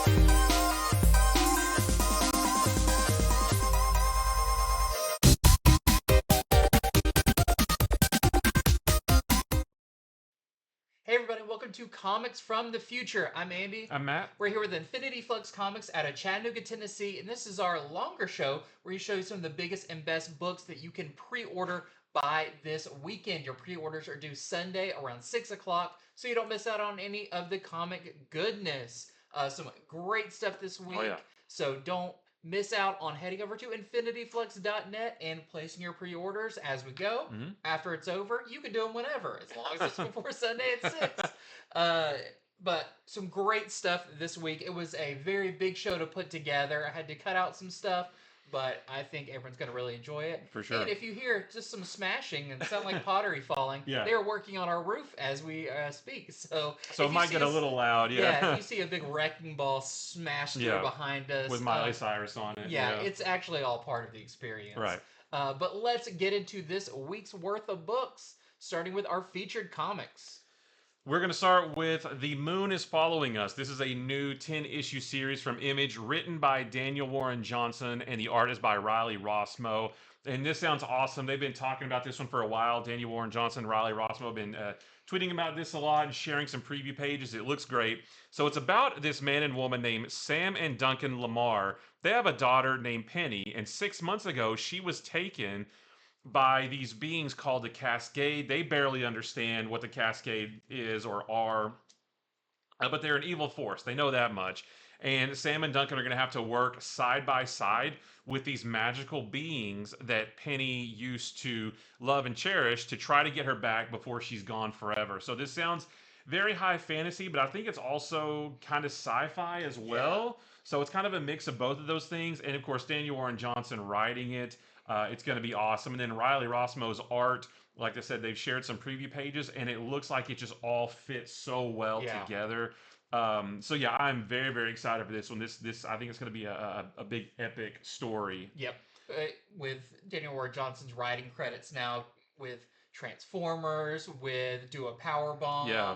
Hey everybody, welcome to Comics from the Future. I'm Andy. I'm Matt. We're here with Infinity Flux Comics out of Chattanooga, Tennessee, and this is our longer show where we show you some of the biggest and best books that you can pre-order by this weekend. Your pre-orders are due Sunday around 6 o'clock, so you don't miss out on any of the comic goodness. Some great stuff this week, so don't miss out on heading over to infinityflux.net and placing your pre-orders as we go. Mm-hmm. After it's over, you can do them whenever, as long as it's before Sunday at 6. But some great stuff this week. It was a very big show to put together. I had to cut out some stuff, but I think everyone's going to really enjoy it. For sure. And if you hear just some smashing and sound like pottery falling, they are working on our roof as we speak. So it might get a little loud, Yeah, if you see a big wrecking ball smash through behind us. With Miley Cyrus on it. Yeah, it's actually all part of the experience. Right. But let's get into this week's worth of books, starting with our featured comics. We're going to start with The Moon is Following Us. This is a new 10-issue series from Image, written by Daniel Warren Johnson, and the art is by Riley Rossmo. And this sounds awesome. They've been talking about this one for a while. Daniel Warren Johnson, Riley Rossmo have been tweeting about this a lot and sharing some preview pages. It looks great. So it's about this man and woman named Sam and Duncan Lamar. They have a daughter named Penny, and 6 months ago, she was taken by these beings called the Cascade. They barely understand what the Cascade is or are, but they're an evil force. They know that much. And Sam and Duncan are going to have to work side by side with these magical beings that Penny used to love and cherish to try to get her back before she's gone forever. So this sounds very high fantasy, but I think it's also kind of sci-fi as well. Yeah. So it's kind of a mix of both of those things. And of course, Daniel Warren Johnson writing it. It's going to be awesome. And then Riley Rossmo's art, like I said, they've shared some preview pages, and it looks like it just all fits so well together. So yeah, I'm very, very excited for this one. This I think it's going to be a big epic story. Yep. With Daniel Warren Johnson's writing credits now with Transformers, with Do a Powerbomb. Yeah.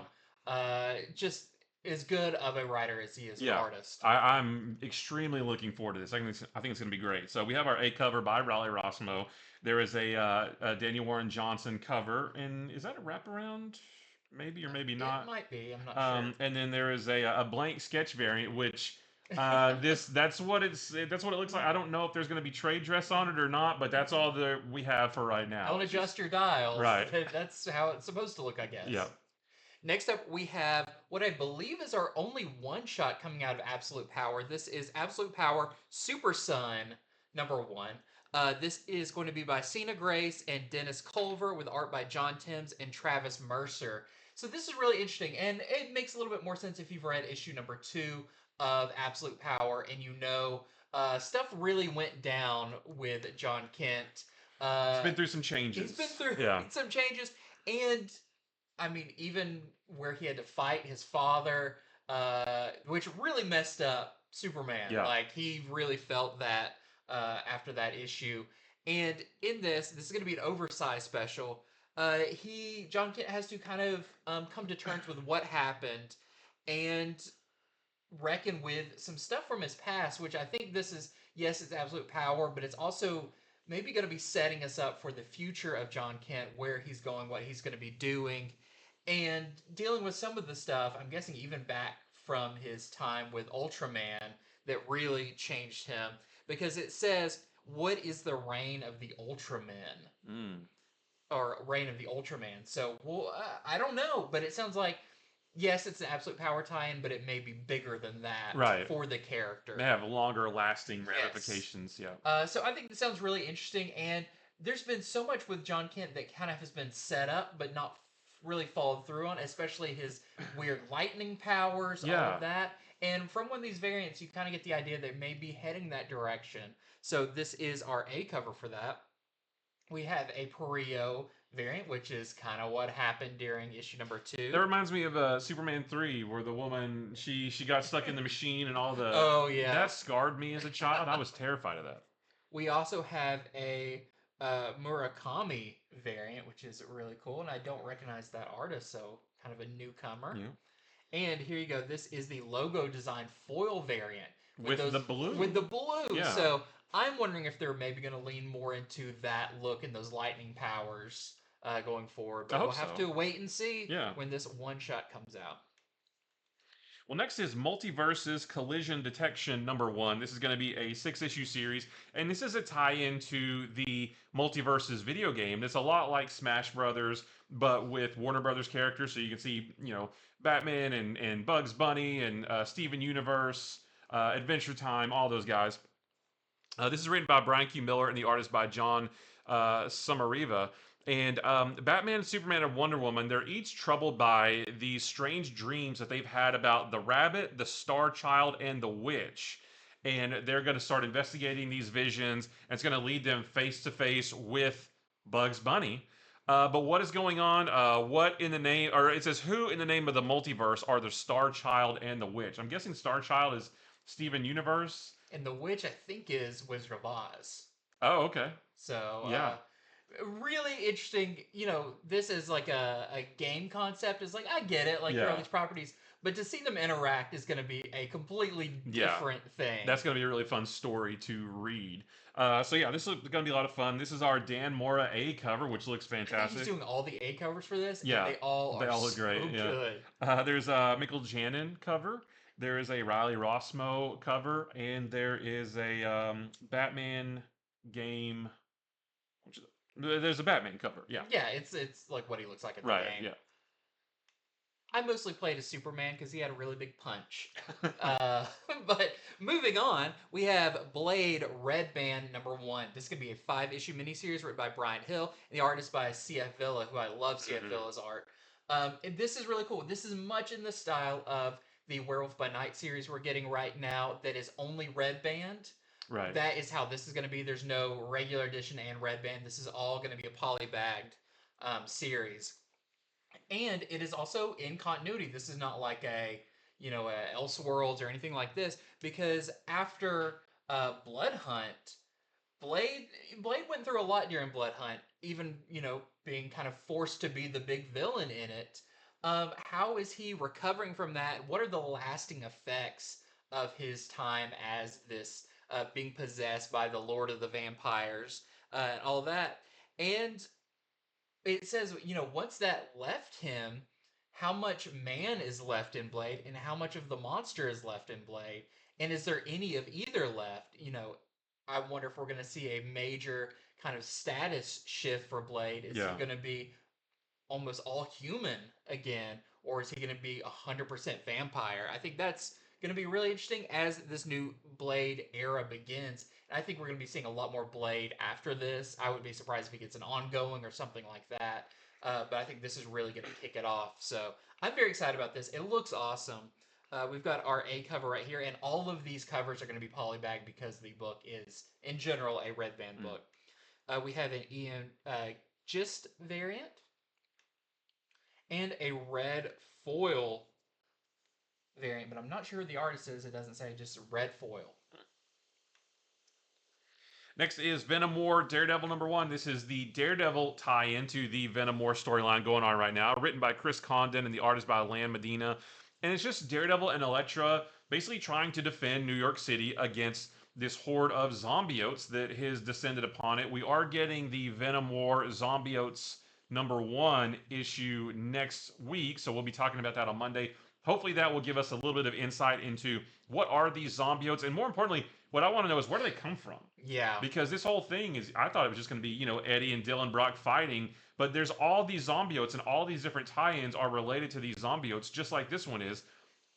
Just as good of a writer as he is an artist. I'm extremely looking forward to this. I think it's going to be great. So we have our A cover by Riley Rossmo. There is a Daniel Warren Johnson cover, and is that a wraparound? Maybe or maybe not. It might be. I'm not sure. And then there is a blank sketch variant, which that's what it looks like. I don't know if there's going to be trade dress on it or not, but that's all that we have for right now. Don't adjust your dials. Right. That's how it's supposed to look, I guess. Yeah. Next up, we have what I believe is our only one-shot coming out of Absolute Power. This is Absolute Power Super Sun #1. This is going to be by Sina Grace and Dennis Culver, with art by John Timms and Travis Mercer. So this is really interesting, and it makes a little bit more sense if you've read issue #2 of Absolute Power, and you know stuff really went down with John Kent. He's been through some changes. He's been through some changes, and I mean, even where he had to fight his father, which really messed up Superman. Yeah. Like, he really felt that after that issue. And in this is going to be an oversized special. John Kent has to kind of come to terms with what happened and reckon with some stuff from his past, which I think this is, yes, it's Absolute Power, but it's also maybe going to be setting us up for the future of John Kent, where he's going, what he's going to be doing, and dealing with some of the stuff, I'm guessing even back from his time with Ultraman, that really changed him. Because it says, what is the reign of the Ultramen? Or reign of the Ultraman. So, well, I don't know, but it sounds like, yes, it's an Absolute Power tie-in, but it may be bigger than that for the character. They have longer lasting ramifications, So I think this sounds really interesting, and there's been so much with John Kent that kind of has been set up, but not really followed through on, especially his weird lightning powers, all of that. And from one of these variants, you kind of get the idea they may be heading that direction. So this is our A cover for that. We have a Perio variant, which is kind of what happened during issue #2. That reminds me of Superman 3, where the woman, she got stuck in the machine and all the... Oh, yeah. That scarred me as a child. I was terrified of that. We also have a Murakami variant, which is really cool, and I don't recognize that artist, so kind of a newcomer. Yeah. And here you go. This is the logo design foil variant With the blue. With the blue. Yeah. So I'm wondering if they're maybe going to lean more into that look and those lightning powers going forward. But we'll have to wait and see when this one shot comes out. Well, next is Multiversus Collision Detection #1. This is going to be a 6-issue series, and this is a tie-in to the Multiversus video game. It's a lot like Smash Brothers, but with Warner Brothers characters. So you can see, Batman and Bugs Bunny and Steven Universe, Adventure Time, all those guys. This is written by Brian Q. Miller and the artist by John Samariva. And Batman, Superman, and Wonder Woman, they're each troubled by these strange dreams that they've had about the Rabbit, the Star Child, and the Witch. And they're going to start investigating these visions, and it's going to lead them face to face with Bugs Bunny. But what is going on? What in the name, or it says, who in the name of the multiverse are the Star Child and the Witch? I'm guessing Star Child is Steven Universe. And the Witch, I think, is Wizard of Oz. Oh, okay. So, yeah. Really interesting. This is like a game concept. It's like, I get it, like all these properties, but to see them interact is going to be a completely different thing. That's going to be a really fun story to read. This is going to be a lot of fun. This is our Dan Mora A cover, which looks fantastic. He's doing all the A covers for this. Yeah, and they all look great. So good. There's a Mikkel Janin cover. There is a Riley Rossmo cover, and there is a Batman game. There's a Batman cover, yeah. Yeah, it's like what he looks like in the game. Yeah. I mostly played as Superman because he had a really big punch. But moving on, we have Blade Red Band #1. This is going to be a 5-issue miniseries written by Brian Hill, and the artist by C.F. Villa, who I love C.F. Villa's art. And this is really cool. This is much in the style of the Werewolf by Night series we're getting right now that is only Red Band. Right. That is how this is going to be. There's no regular edition and Red Band. This is all going to be a polybagged series. And it is also in continuity. This is not like a Elseworlds or anything like this, because after Blood Hunt, Blade went through a lot during Blood Hunt, even, being kind of forced to be the big villain in it. How is he recovering from that? What are the lasting effects of his time as this being possessed by the Lord of the Vampires and all that? And it says, once that left him, how much man is left in Blade and how much of the monster is left in Blade? And is there any of either left? I wonder if we're going to see a major kind of status shift for Blade. Is he going to be almost all human again, or is he going to be 100% vampire? I think that's going to be really interesting as this new Blade era begins. And I think we're going to be seeing a lot more Blade after this. I would be surprised if he gets an ongoing or something like that. But I think this is really going to kick it off. So I'm very excited about this. It looks awesome. We've got our A cover right here, and all of these covers are going to be polybagged because the book is, in general, a Red Band book. We have an Ian Gist variant and a red foil variant, but I'm not sure who the artist is. It doesn't say, just red foil. Next is Venom War Daredevil #1. This is the Daredevil tie-in to the Venom War storyline going on right now, written by Chris Condon and the artist by Lan Medina. And it's just Daredevil and Elektra basically trying to defend New York City against this horde of zombiotes that has descended upon it. We are getting the Venom War Zombiotes #1 issue next week, so we'll be talking about that on Monday. Hopefully that will give us a little bit of insight into what are these zombiotes, and more importantly, what I want to know is where do they come from? Yeah. Because this whole thing is, I thought it was just going to be, Eddie and Dylan Brock fighting, but there's all these zombiotes, and all these different tie-ins are related to these zombiotes, just like this one is.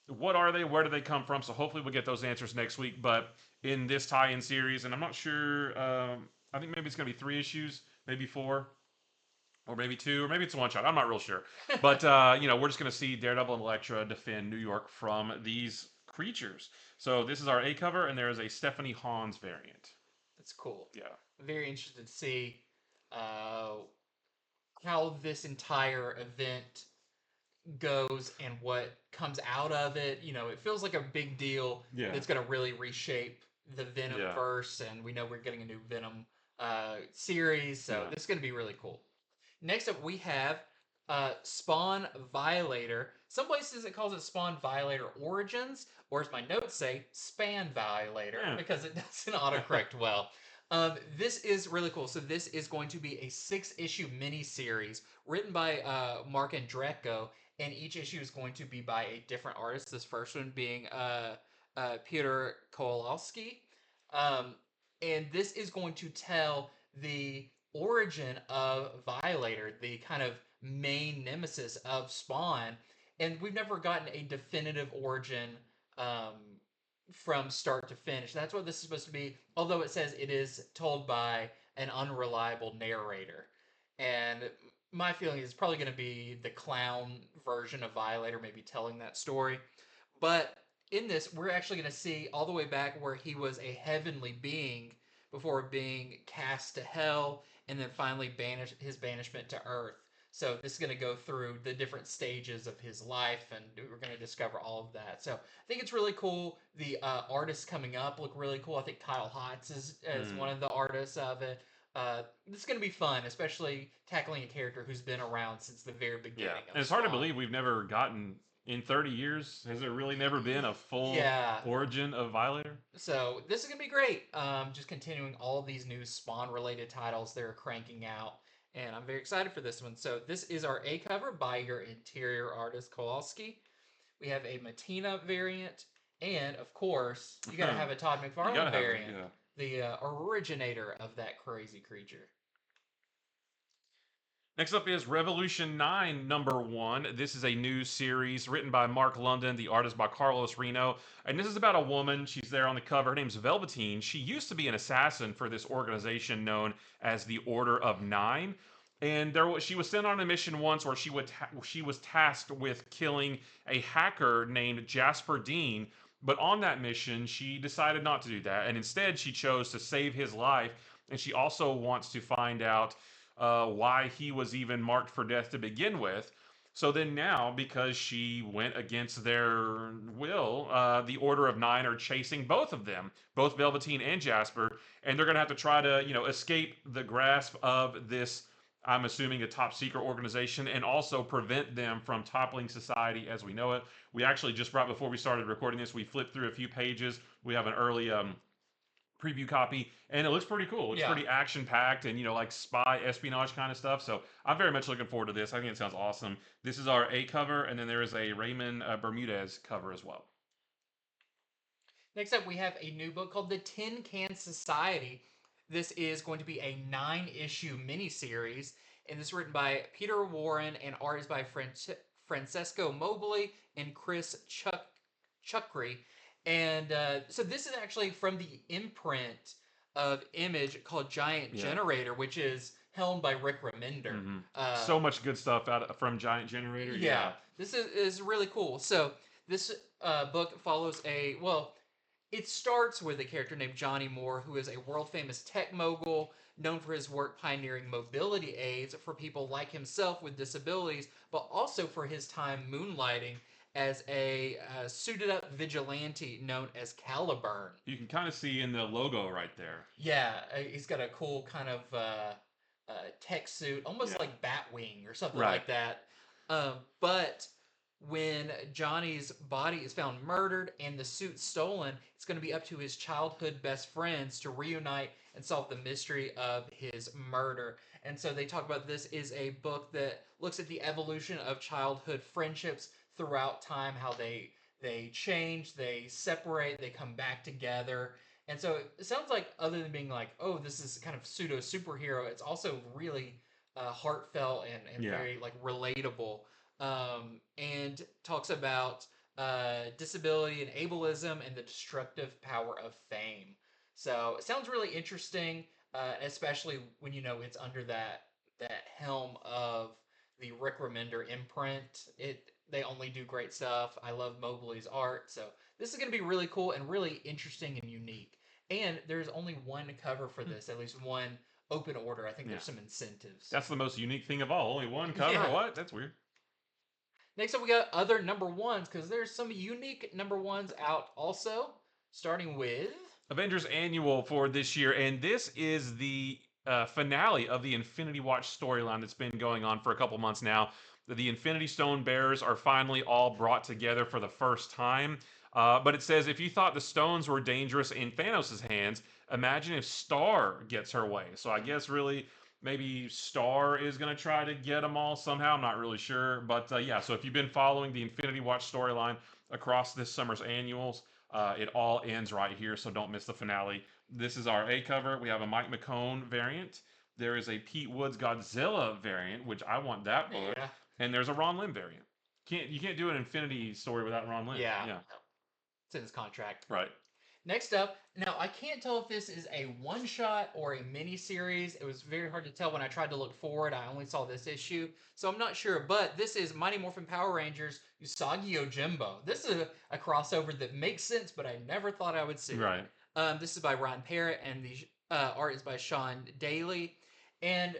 What are they? Where do they come from? So hopefully we'll get those answers next week. But in this tie-in series, and I'm not sure, I think maybe it's going to be 3 issues, maybe 4. Or maybe 2, or maybe it's a one-shot. I'm not real sure. But, we're just going to see Daredevil and Elektra defend New York from these creatures. So this is our A cover, and there is a Stephanie Hans variant. That's cool. Yeah. I'm very interested to see how this entire event goes and what comes out of it. It feels like a big deal that's going to really reshape the Venom verse, and we know we're getting a new Venom series, so this is going to be really cool. Next up, we have Spawn Violator. Some places it calls it Spawn Violator Origins, or as my notes say, Span Violator, Yeah. because it doesn't autocorrect well. This is really cool. So this is going to be a 6-issue mini-series written by Mark Andrecko, and each issue is going to be by a different artist. This first one being Peter Kowalski. Um, and this is going to tell the origin of Violator, the kind of main nemesis of Spawn. And we've never gotten a definitive origin um, from start to finish. That's what this is supposed to be, although it says it is told by an unreliable narrator. And my feeling is probably going to be the clown version of Violator, maybe telling that story. But in this, we're actually going to see all the way back where he was a heavenly being before being cast to hell and then finally his banishment to Earth. So this is going to go through the different stages of his life, and we're going to discover all of that. So I think it's really cool. The artists coming up look really cool. I think Kyle Hotz is one of the artists of it. This is going to be fun, especially tackling a character who's been around since the very beginning. Yeah, and it's hard to believe we've never gotten in 30 years. Has there really never been a full origin of Violator? So this is gonna be great. Just continuing all of these new Spawn-related titles they're cranking out, and I'm very excited for this one. So this is our A cover by your interior artist Kowalski. We have a Matina variant, and of course, you gotta have a Todd McFarlane variant, the originator of that crazy creature. Next up is Revolution 9 #1. This is a new series written by Mark London, the artist by Carlos Reno. And this is about a woman. She's there on the cover. Her name's Velveteen. She used to be an assassin for this organization known as the Order of Nine. And she was sent on a mission once where she was tasked with killing a hacker named Jasper Dean. But on that mission, she decided not to do that. And instead, she chose to save his life. And she also wants to find out why he was even marked for death to begin with. So then now, because she went against their will, the Order of Nine are chasing both of them, both Velveteen and Jasper, and they're going to have to try to, escape the grasp of this, I'm assuming, a top secret organization, and also prevent them from toppling society as we know it. We actually, just right before we started recording this, we flipped through a few pages. We have an early preview copy, and it looks pretty cool. It's pretty action packed and like spy espionage kind of stuff. So I'm very much looking forward to this. I think it sounds awesome. This is our A cover, and then there is a Raymond Bermudez cover as well. Next up, we have a new book called The Tin Can Society. This is going to be a 9-issue miniseries, and this is written by Peter Warren and art is by Francesco Mobley and Chris Chuckry. And so this is actually from the imprint of Image called Giant Generator, which is helmed by Rick Remender. So much good stuff from Giant Generator. Yeah. This is really cool. So this book follows it starts with a character named Johnny Moore, who is a world-famous tech mogul known for his work pioneering mobility aids for people like himself with disabilities, but also for his time moonlighting as a suited-up vigilante known as Caliburn. You can kind of see in the logo right there. Yeah, he's got a cool kind of tech suit, almost like Batwing or something like that. But when Johnny's body is found murdered and the suit stolen, it's going to be up to his childhood best friends to reunite and solve the mystery of his murder. And so they talk about this is a book that looks at the evolution of childhood friendships throughout time, how they change, they separate, they come back together. And so it sounds like, other than being like, oh, this is kind of pseudo superhero, it's also really heartfelt and very relatable, and talks about disability and ableism and the destructive power of fame. So it sounds really interesting, especially when it's under that helm of the Rick Remender imprint. They only do great stuff. I love Mobley's art. So this is going to be really cool and really interesting and unique. And there's only one cover for this, at least one open order. I think there's some incentives. That's the most unique thing of all. Only one cover? What? That's weird. Next up, we got other #1s, because there's some unique #1s out also, starting with Avengers Annual for this year. And this is the finale of the Infinity Watch storyline that's been going on for a couple months now. The Infinity Stone bearers are finally all brought together for the first time. But it says if you thought the stones were dangerous in Thanos' hands, imagine if Star gets her way. So I guess really maybe Star is going to try to get them all somehow. I'm not really sure. But yeah, so if you've been following the Infinity Watch storyline across this summer's annuals, it all ends right here, so don't miss the finale. This is our A cover. We have a Mike McCone variant. There is a Pete Woods Godzilla variant, which I want that book. Yeah. And there's a Ron Lim variant. You can't do an Infinity story without Ron Lim. Yeah. Yeah. It's in his contract. Right. Next up, now I can't tell if this is a one-shot or a mini-series. It was very hard to tell when I tried to look forward. I only saw this issue, so I'm not sure. But this is Mighty Morphin Power Rangers Usagi Yojimbo. This is a crossover that makes sense, but I never thought I would see. Right. This is by Ryan Parrott, and the art is by Sean Daly. And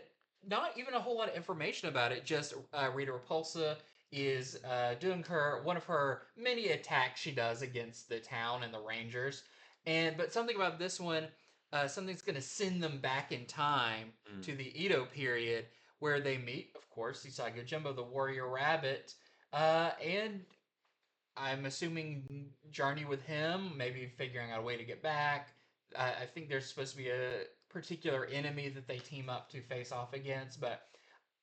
not even a whole lot of information about it, just Rita Repulsa is doing one of her many attacks she does against the town and the Rangers. But something about this one, something's going to send them back in time to the Edo period, where they meet, of course, Usagi Yojimbo, the warrior rabbit, and I'm assuming journey with him, maybe figuring out a way to get back. I think there's supposed to be a particular enemy that they team up to face off against, but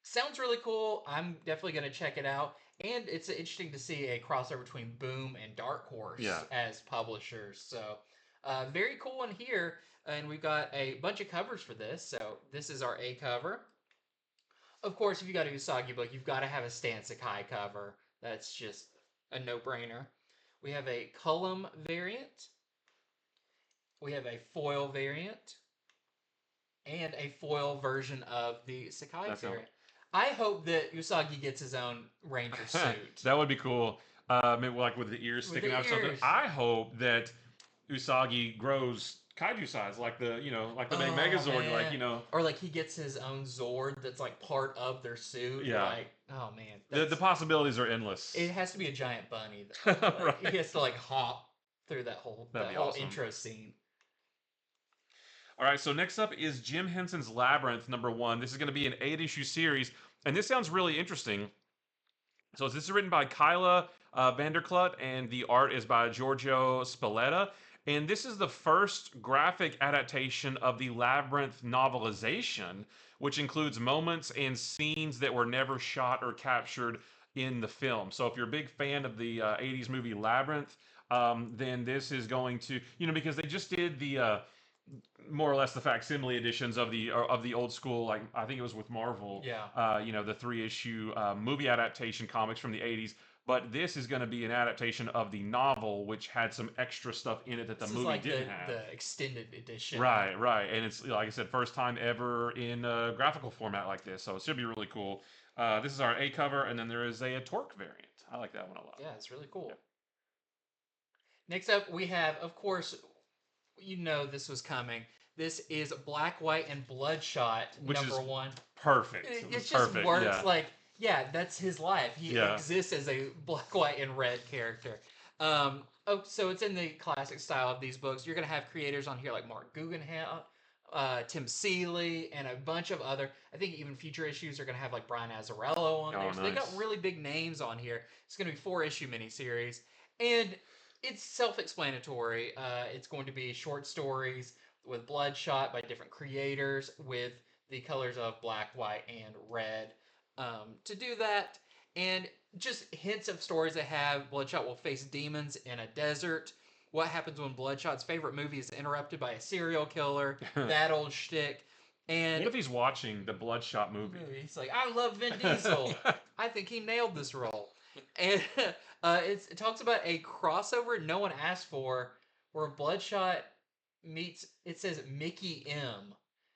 sounds really cool. I'm definitely going to check it out. And it's interesting to see a crossover between Boom and Dark Horse as publishers. So, very cool one here. And we've got a bunch of covers for this. So, this is our A cover. Of course, if you got a Usagi book, you've got to have a Stan Sakai cover. That's just a no-brainer. We have a Cullum variant. We have a foil variant. And a foil version of the Sakai variant. I hope that Usagi gets his own Ranger suit. That would be cool. Maybe like with the ears sticking out or something. I hope that Usagi grows kaiju size, like the big Megazord, man. Or like he gets his own Zord that's like part of their suit. Yeah. Like, oh man. The possibilities are endless. It has to be a giant bunny. Right. He has to like hop through that whole awesome intro scene. All right, so next up is Jim Henson's Labyrinth #1. This is going to be an 8-issue series, and this sounds really interesting. So this is written by Kyla Vanderklut, and the art is by Giorgio Spalletta. And this is the first graphic adaptation of the Labyrinth novelization, which includes moments and scenes that were never shot or captured in the film. So if you're a big fan of the 80s movie Labyrinth, then this is going to, because they just did the... more or less the facsimile editions of the old school, like I think it was with Marvel. Yeah. The 3-issue movie adaptation comics from the 80s. But this is going to be an adaptation of the novel, which had some extra stuff in it that the movie didn't have. The extended edition. Right. And it's, like I said, first time ever in a graphical format like this. So it should be really cool. This is our A cover, and then there is a Torque variant. I like that one a lot. Yeah, it's really cool. Yeah. Next up, we have, of course, this was coming. This is Black, White, and Bloodshot #1. Perfect. It just works like, that's his life. He exists as a Black, White, and Red character. So it's in the classic style of these books. You're going to have creators on here like Mark Guggenheim, Tim Seeley, and a bunch of other. I think even future issues are going to have like Brian Azzarello on there. So they got really big names on here. It's going to be 4-issue miniseries. And it's self-explanatory. It's going to be short stories with Bloodshot by different creators with the colors of black, white, and red to do that. And just hints of stories they have. Bloodshot will face demons in a desert. What happens when Bloodshot's favorite movie is interrupted by a serial killer? That old shtick. And what if he's watching the Bloodshot movie? He's like, I love Vin Diesel. I think he nailed this role. And it talks about a crossover no one asked for, where Bloodshot meets, it says Mickey M.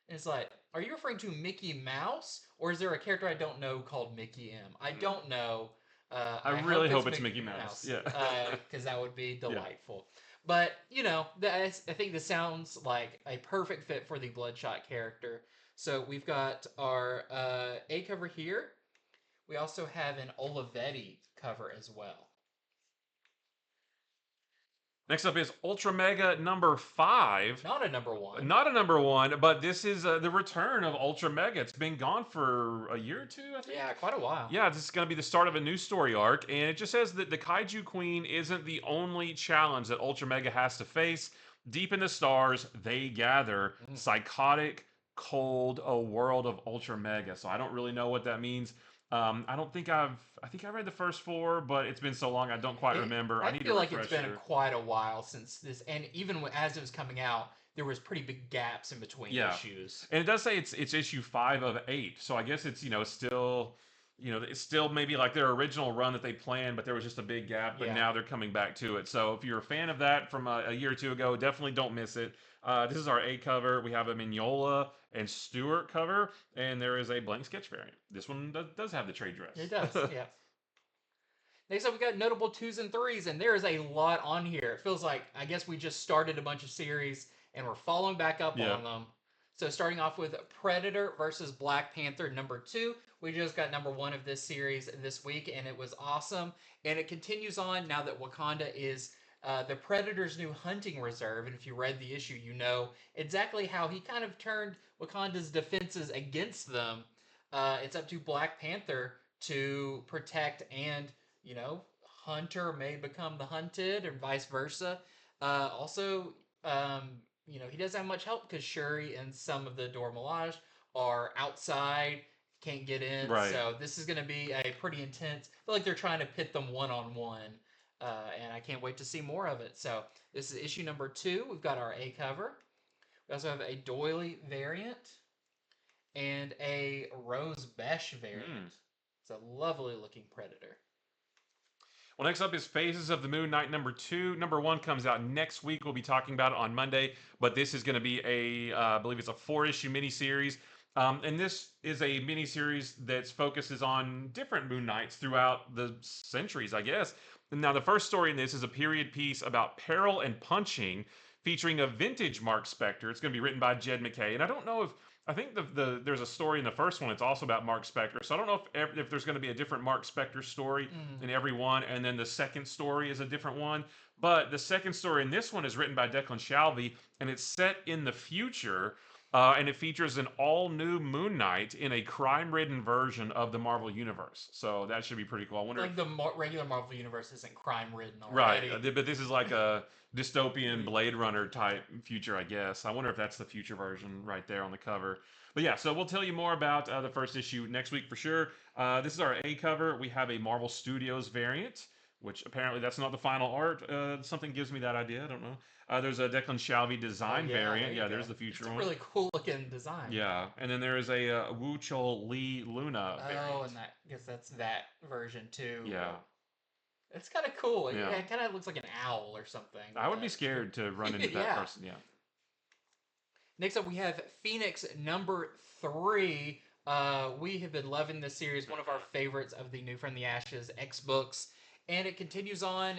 And it's like, are you referring to Mickey Mouse? Or is there a character I don't know called Mickey M? I don't know. I really hope it's Mickey Mouse. Yeah. Because that would be delightful. Yeah. But, I think this sounds like a perfect fit for the Bloodshot character. So we've got our A cover here. We also have an Olivetti cover as well. Next up is Ultramega number 5. Not a number 1. Not a number 1, but this is the return of Ultramega. It's been gone for a year or two, I think. Yeah, quite a while. Yeah, this is going to be the start of a new story arc, and it just says that the Kaiju Queen isn't the only challenge that Ultramega has to face. Deep in the stars, they gather. Psychotic, cold, a world of Ultramega. So I don't really know what that means. I don't think I think I read the first 4, but it's been so long I don't quite remember. I need feel a like it's been refresher. quite a while since this, and even as it was coming out, there was pretty big gaps in between issues. And it does say it's issue 5 of 8, so I guess it's still it's still maybe like their original run that they planned, but there was just a big gap. But now they're coming back to it. So if you're a fan of that from a year or two ago, definitely don't miss it. This is our A cover. We have a Mignola and Stewart cover, and there is a blank sketch variant. This one does have the trade dress. It does, yeah. Next up, we got notable 2s and 3s, and there is a lot on here. It feels like, I guess we just started a bunch of series, and we're following back up on them. So starting off with Predator versus Black Panther number 2. We just got number 1 of this series this week, and it was awesome. And it continues on now that Wakanda is the Predator's new hunting reserve. And if you read the issue, you know exactly how he kind of turned Wakanda's defenses against them. It's up to Black Panther to protect and, Hunter may become the hunted and vice versa. Also, he doesn't have much help because Shuri and some of the Dora Milaje are outside, can't get in. Right. So this is going to be a pretty intense. I feel like they're trying to pit them one-on-one, and I can't wait to see more of it. So this is issue number 2. We've got our A cover. We also have a doily variant and a Rose Besh variant. It's a lovely looking Predator. Well, next up is Phases of the Moon Knight number 2. Number 1 comes out next week. We'll be talking about it on Monday, but this is going to be I believe it's a 4-issue miniseries. And this is a miniseries that focuses on different Moon Knights throughout the centuries, I guess. And now, the first story in this is a period piece about peril and punching, featuring a vintage Mark Spector. It's going to be written by Jed MacKay, and I don't know if I think there's a story in the first one. It's also about Mark Spector. So I don't know if there's going to be a different Mark Spector story in every one, and then the second story is a different one. But the second story in this one is written by Declan Shalvey, and it's set in the future, and it features an all-new Moon Knight in a crime-ridden version of the Marvel Universe. So that should be pretty cool. I wonder like if the regular Marvel Universe isn't crime-ridden already. Right, but this is like a dystopian Blade Runner type future, I guess. I wonder if that's the future version right there on the cover. But yeah, so we'll tell you more about the first issue next week for sure. This is our A cover. We have a Marvel Studios variant, which apparently that's not the final art. Something gives me that idea. I don't know. There's a Declan Shalvey design variant. Yeah, there's the future one. It's a really cool looking design. Yeah, and then there is a Wu Chol Lee Luna variant. Oh, and I guess that's that version too. Yeah. It's kind of cool. Yeah. It kind of looks like an owl or something. I would be scared to run into that person. Yeah. Next up, we have Phoenix number 3. We have been loving this series. One of our favorites of the New from the Ashes X books. And it continues on.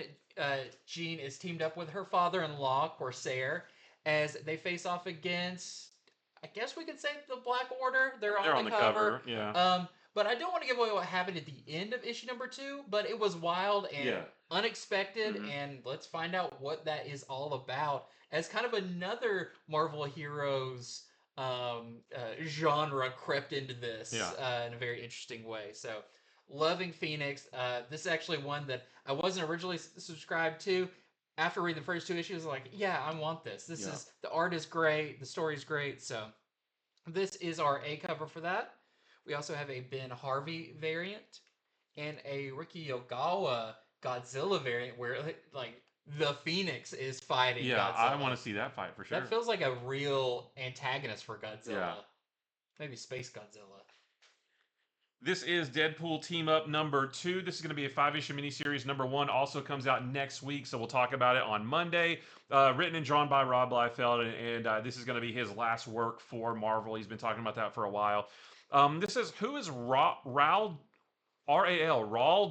Jean is teamed up with her father-in-law, Corsair, as they face off against, I guess we could say, the Black Order. They're on the cover. Yeah. But I don't want to give away what happened at the end of issue number 2, but it was wild and unexpected, and let's find out what that is all about as kind of another Marvel Heroes genre crept into this in a very interesting way. So, loving Phoenix. This is actually one that I wasn't originally subscribed to. After reading the first 2 issues, I was like, yeah, I want this. This is, the art is great, the story is great, so this is our A cover for that. We also have a Ben Harvey variant and a Riki Ogawa Godzilla variant where like the Phoenix is fighting Godzilla. I want to see that fight for sure. That feels like a real antagonist for Godzilla. Yeah. Maybe Space Godzilla. This is Deadpool Team-Up number 2. This is going to be a 5-issue miniseries. Number 1 also comes out next week, so we'll talk about it on Monday. Written and drawn by Rob Liefeld, and this is going to be his last work for Marvel. He's been talking about that for a while. This is, who is Raul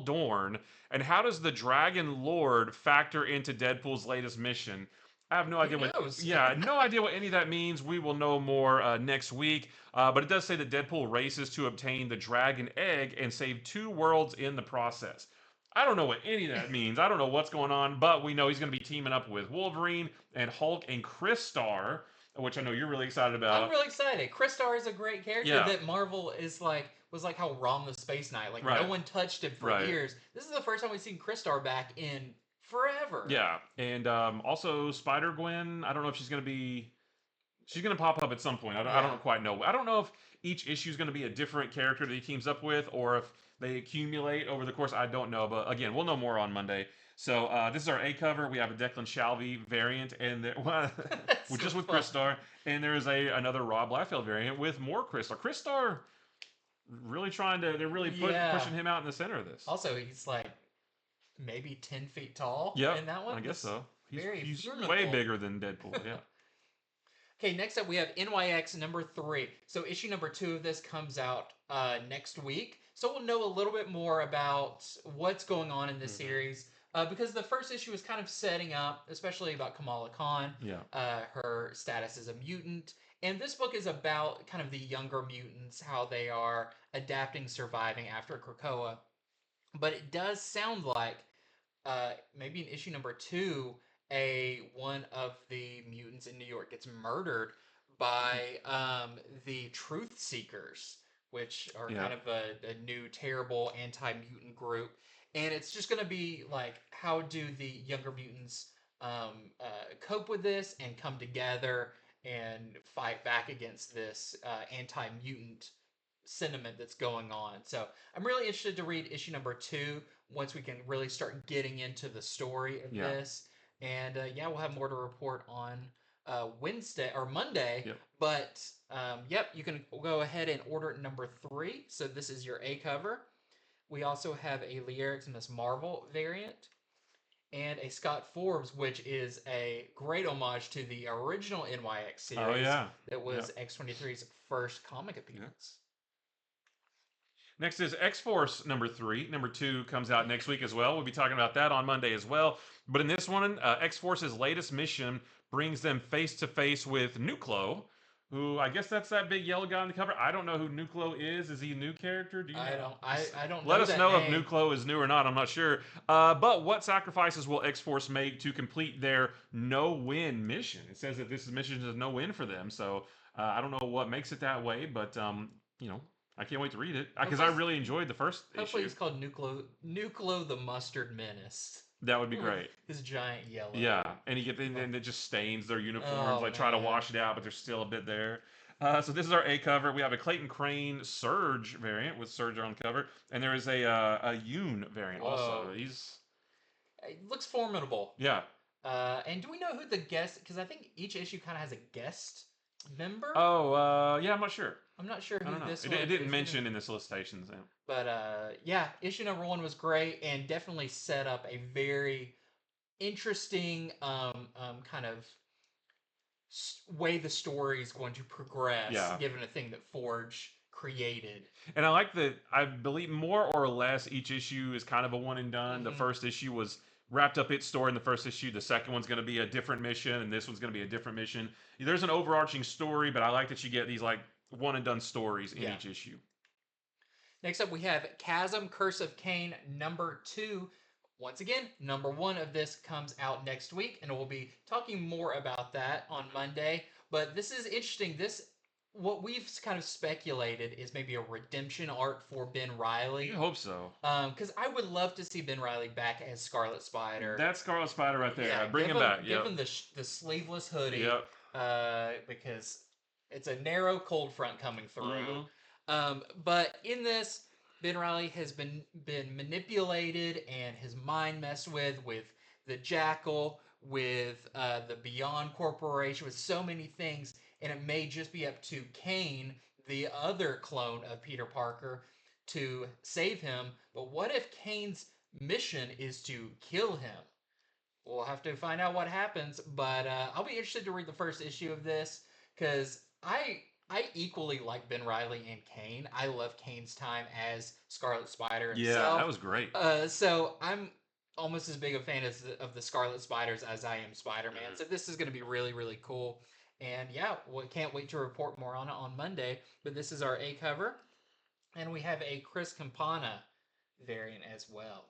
Dorn, and how does the Dragon Lord factor into Deadpool's latest mission? I have no idea no idea what any of that means. We will know more next week. But it does say that Deadpool races to obtain the Dragon Egg and save 2 worlds in the process. I don't know what any of that means. I don't know what's going on, but we know he's going to be teaming up with Wolverine and Hulk and Crystar, which I know you're really excited about. I'm really excited. Crystar is a great character Yeah. that Marvel was like how Rom the Space Knight. Like Right. no one touched him for Right. years. This is the first time we've seen Crystar back in forever. Yeah, and also Spider-Gwen. I don't know if she's going to be. She's going to pop up at some point. I don't quite know. I don't know if each issue is going to be a different character that he teams up with, or if they accumulate over the course. I don't know, but again, we'll know more on Monday. So this is our A cover. We have a Declan Shalvey variant, and just so with fun. Crystar, and there is another Rob Liefeld variant with more Crystar. Crystar really trying to. They're really pushing him out in the center of this. Also, he's like maybe 10 feet tall. Yeah, in that one. I guess so. He's formidable. way bigger than Deadpool. Yeah. Okay, next up we have NYX number 3. So issue number 2 of this comes out next week. So we'll know a little bit more about what's going on in this series. Because the first issue was kind of setting up, especially about Kamala Khan, her status as a mutant. And this book is about kind of the younger mutants, how they are adapting, surviving after Krakoa. But it does sound like maybe in issue number 2, one of the mutants in New York gets murdered by the Truth Seekers, which are kind of a new terrible anti-mutant group. And it's just going to be like, how do the younger mutants cope with this and come together and fight back against this anti-mutant sentiment that's going on. So I'm really interested to read issue number 2 once we can really start getting into the story of this. And we'll have more to report on Wednesday or Monday. Yep. But you can go ahead and order number 3. So this is your A cover. We also have a Lee Eriksson Marvel variant and a Scott Forbes, which is a great homage to the original NYX series. Oh, yeah. That was X-23's first comic appearance. Next is X-Force number 3. Number 2 comes out next week as well. We'll be talking about that on Monday as well. But in this one, X-Force's latest mission brings them face-to-face with Nuclo, who I guess that's that big yellow guy on the cover. I don't know who Nuclo is. Is he a new character? Do you know? I don't know. Let us know name. if Nuclo is new or not. I'm not sure. But what sacrifices will X-Force make to complete their no-win mission? It says that this mission is a no-win for them. So I don't know what makes it that way, but I can't wait to read it because I really enjoyed the first issue. Hopefully it's called Nuclo the Mustard Menace. That would be great. His giant yellow. Yeah, and and it just stains their uniforms. Try to wash it out, but there's still a bit there. So this is our A cover. We have a Clayton Crane Surge variant with Surge on cover, and there is a Yoon variant also. It looks formidable. Yeah. And do we know who the guest? Because I think each issue kind of has a guest member. Oh, I'm not sure. I'm not sure who this one It didn't mention in the solicitations. Yeah. But issue number 1 was great and definitely set up a very interesting kind of way the story is going to progress, given a thing that Forge created. And I like that. I believe more or less each issue is kind of a one and done. The first issue was wrapped up its story in the first issue. The second one's going to be a different mission, and this one's going to be a different mission. There's an overarching story, but I like that you get these like one and done stories in each issue. Next up, we have Chasm, Curse of Kaine, number 2. Once again, number 1 of this comes out next week, and we'll be talking more about that on Monday. But this is interesting. What we've kind of speculated is maybe a redemption arc for Ben Reilly. I hope so. Because I would love to see Ben Reilly back as Scarlet Spider. That's Scarlet Spider right there. Yeah, bring him back. Give him the sleeveless hoodie. Yep. Because it's a narrow cold front coming through. But in this, Ben Reilly has been manipulated and his mind messed with the Jackal, with the Beyond Corporation, with so many things. And it may just be up to Kaine, the other clone of Peter Parker, to save him. But what if Kaine's mission is to kill him? We'll have to find out what happens. But I'll be interested to read the first issue of this because I equally like Ben Reilly and Kaine. I love Kaine's time as Scarlet Spider himself. Yeah, that was great. So I'm almost as big a fan of the Scarlet Spiders as I am Spider-Man. So this is going to be really, really cool. And we can't wait to report more on it on Monday. But this is our A cover. And we have a Chris Campana variant as well.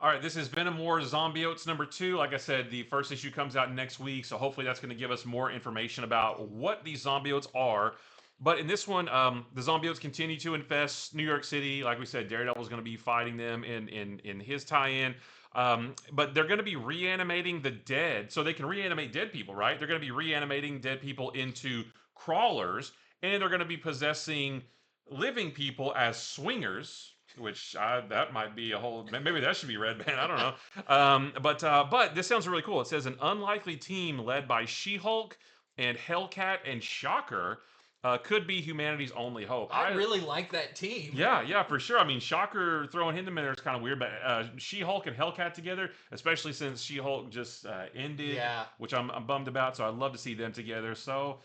All right, this is Venom War Zombiotes #2. Like I said, the first issue comes out next week, so hopefully that's going to give us more information about what these zombiotes are. But in this one, the zombiotes continue to infest New York City. Like we said, Daredevil is going to be fighting them in his tie-in. But they're going to be reanimating the dead, so they can reanimate dead people, right? They're going to be reanimating dead people into crawlers, and they're going to be possessing living people as swingers, which that might be a whole. Maybe that should be read, man. I don't know. But this sounds really cool. It says an unlikely team led by She-Hulk and Hellcat and Shocker could be humanity's only hope. I really like that team. Yeah, for sure. I mean, Shocker throwing him in there is kind of weird, but She-Hulk and Hellcat together, especially since She-Hulk just ended, which I'm bummed about. So I'd love to see them together. So.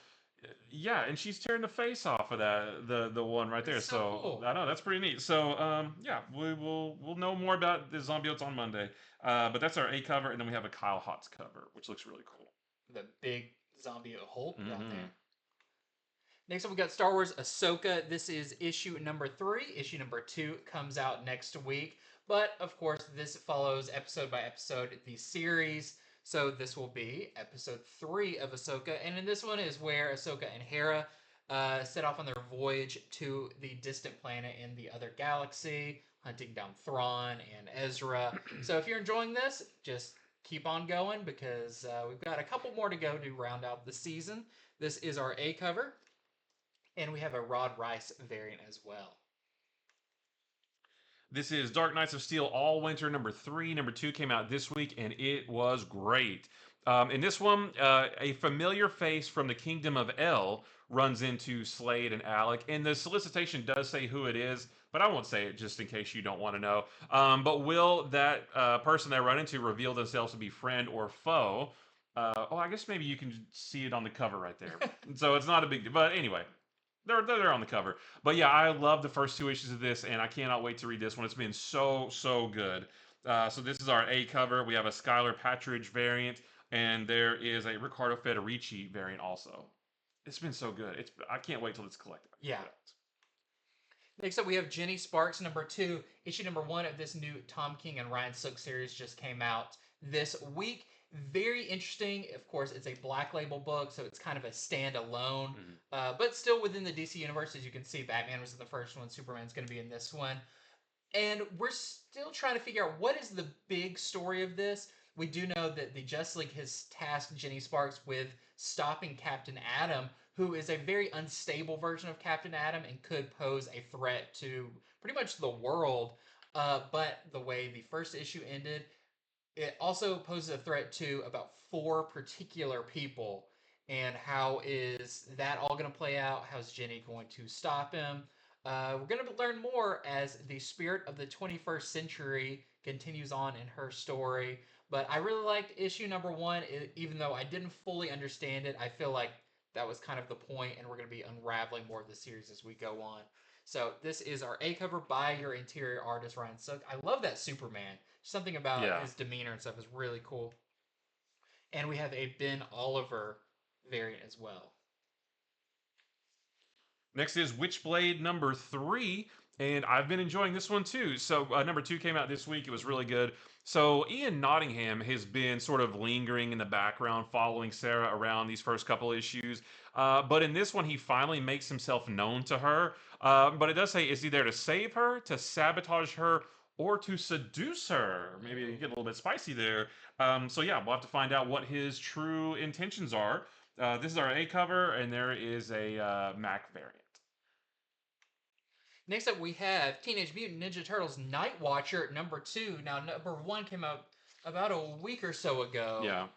Yeah, and she's tearing the face off of the one right there. So cool. I know that's pretty neat. So yeah, we'll know more about the Zombiotes on Monday. But that's our A cover, and then we have a Kyle Hotz cover, which looks really cool. The big zombie Hulk down there. Next up, we got Star Wars Ahsoka. This is issue #3. Issue #2 comes out next week. But of course, this follows episode by episode the series. So this will be episode 3 of Ahsoka, and in this one is where Ahsoka and Hera set off on their voyage to the distant planet in the other galaxy, hunting down Thrawn and Ezra. So if you're enjoying this, just keep on going because we've got a couple more to go to round out the season. This is our A cover, and we have a Rod Rice variant as well. This is Dark Knights of Steel Allwinter #3. #2 came out this week, and it was great. In this one, a familiar face from the Kingdom of El runs into Slade and Alec, and the solicitation does say who it is, but I won't say it just in case you don't want to know. But will that person they run into reveal themselves to be friend or foe? I guess maybe you can see it on the cover right there. So it's not a big deal. But anyway. They're on the cover. But yeah, I love the first 2 issues of this, and I cannot wait to read this one. It's been so good. So this is our A cover. We have a Skylar Patridge variant, and there is a Riccardo Federici variant also. It's been so good. I can't wait till it's collected. Yeah. Next up, we have Jenny Sparks #2. Issue #1 of this new Tom King and Ryan Sook series just came out this week. Very interesting. Of course, it's a Black Label book, so it's kind of a standalone, but still within the DC universe. As you can see, Batman was in the first one, Superman's going to be in this one. And we're still trying to figure out what is the big story of this. We do know that the Justice League has tasked Jenny Sparks with stopping Captain Atom, who is a very unstable version of Captain Atom and could pose a threat to pretty much the world. But the way the first issue ended, it also poses a threat to about 4 particular people. And how is that all going to play out? How's Jenny going to stop him? We're going to learn more as the spirit of the 21st century continues on in her story. But I really liked issue #1, even though I didn't fully understand it. I feel like that was kind of the point, and we're going to be unraveling more of the series as we go on. So this is our A cover by your interior artist, Ryan Sook. I love that Superman. Something about his demeanor and stuff is really cool. And we have a Ben Oliver variant as well. Next is Witchblade #3, and I've been enjoying this one too. So #2 came out this week. It was really good. So Ian Nottingham has been sort of lingering in the background, following Sarah around these first couple issues. But in this one, he finally makes himself known to her. But it does say, is he there to save her, to sabotage her, or to seduce her? Maybe you get a little bit spicy there. So yeah, we'll have to find out what his true intentions are. This is our A cover, and there is a Mac variant. Next up, we have Teenage Mutant Ninja Turtles Nightwatcher #2. Now, #1 came out about a week or so ago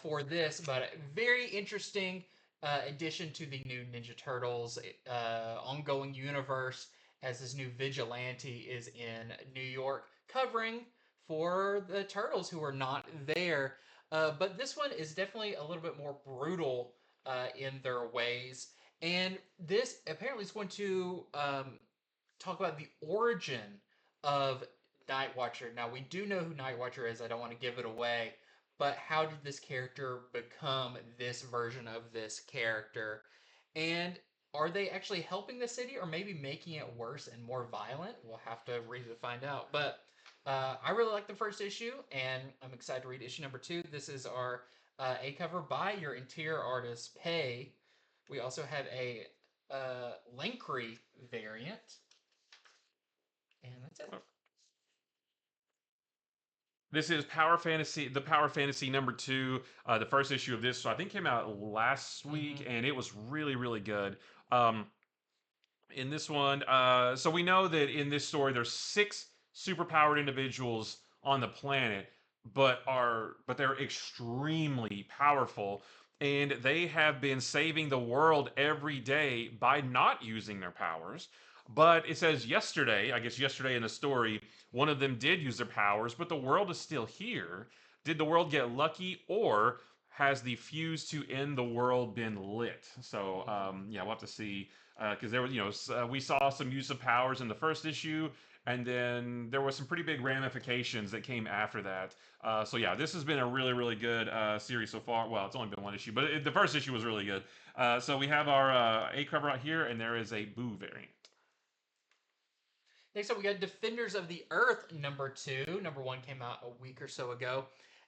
for this, but very interesting addition to the new Ninja Turtles ongoing universe, as this new vigilante is in New York covering for the Turtles who are not there. But this one is definitely a little bit more brutal in their ways. And this apparently is going to talk about the origin of Nightwatcher. Now, we do know who Nightwatcher is. I don't want to give it away. But how did this character become this version of this character? And are they actually helping the city or maybe making it worse and more violent? We'll have to read to find out. But I really like the first issue, and I'm excited to read issue number 2. This is our A cover by your interior artist, Pei. We also have a Linkry variant, and that's it. This is Power Fantasy, the Power Fantasy #2, the first issue of this. So I think came out last week, and it was really, really good. In this one, so we know that in this story, there's 6 superpowered individuals on the planet, but they're extremely powerful, and they have been saving the world every day by not using their powers. But it says yesterday, I guess yesterday in the story, one of them did use their powers, but the world is still here. Did the world get lucky, or has the fuse to end the world been lit? So yeah, we'll have to see, because there was, we saw some use of powers in the first issue, and then there was some pretty big ramifications that came after that. So yeah, this has been a really, really good series so far. Well, it's only been one issue, but the first issue was really good. So we have our A cover out here, and there is a Boo variant. Next up, we got Defenders of the Earth #2. #1 came out a week or so ago.